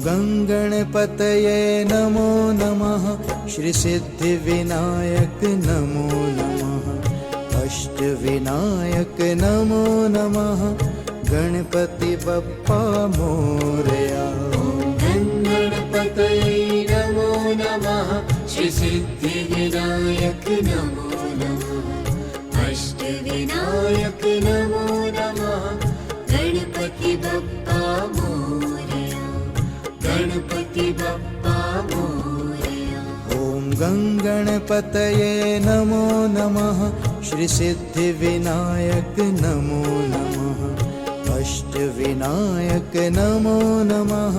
गंगणपतये नमो नमः। श्री सिद्धिविनायक नमो नमः। अष्टविनायक नमो नमः। गणपति बप्पा मोरया। गणपतये नमो नमः। श्री सिद्धिविनायक नमो नमः। अष्टविनायक नमो नमः। गणपति बप्पा मोरया। गणपति बप्पा मोरया। ॐ गंगणपतये नमो नमः। श्री सिद्धिविनायक नमो नमः। अष्टविनायक नमो नमः।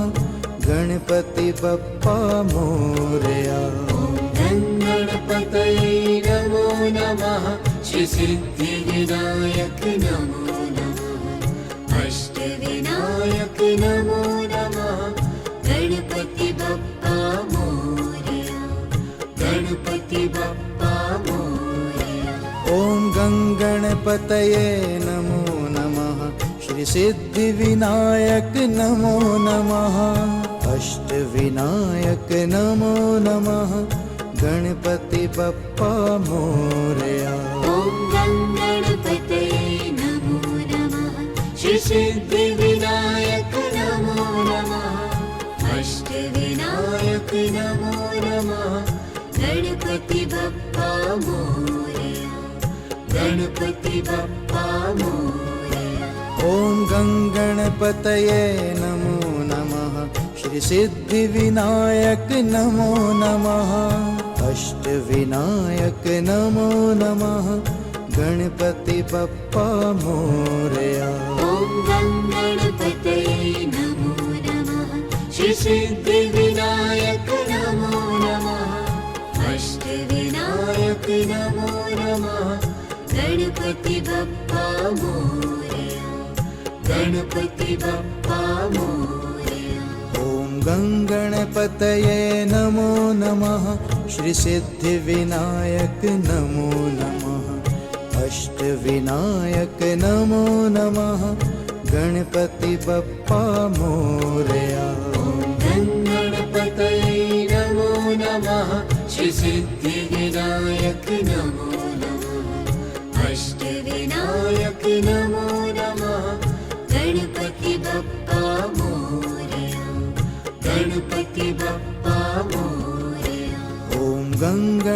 गणपति बप्पा मोरया। गणपतये नमो नमः। श्री सिद्धिविनायक नमो नमः। अष्टविनायक नमो नमः। गणपति बप्पा मोरया। गणपति बप्पा मोरया। ॐ गंगणपतये नमो नमः। श्री सिद्धिविनायक नमो नमः। अष्टविनायक नमो नमः। गणपति बप्पा मोरया। ॐ गणपतये नमो नमः। श्री सिद्धिविनायक नमो नमः। अष्टविनायक नमो नमः। गणपति बप्पा मोरया। गणपति बप्पा मोरया। ॐ गंगणपतये नमो नमः। श्री सिद्धिविनायक नमो नमः। अष्टविनायक नमो नमः। गणपति बप्पा मोरया। ॐ गणपतये नमो नमः। श्री सिद्धिविनायक नमो नमः। अष्टविनायक नमो नमः। गणपति बप्पा मोरया। गणपति बप्पा मोरया। ॐ गंगणपतये नमो नमः। श्री सिद्धिविनायक नमो नमः। अष्टविनायक नमो नमः। गणपति बप्पा मोरया। गणपतये नमो नमः। श्री सिद्धिविनायक नमो नमः। अष्टविनायक नमो नमः। गणपति बप्पा मोरया। गणपति बप्पा मोरया। ॐ गंगण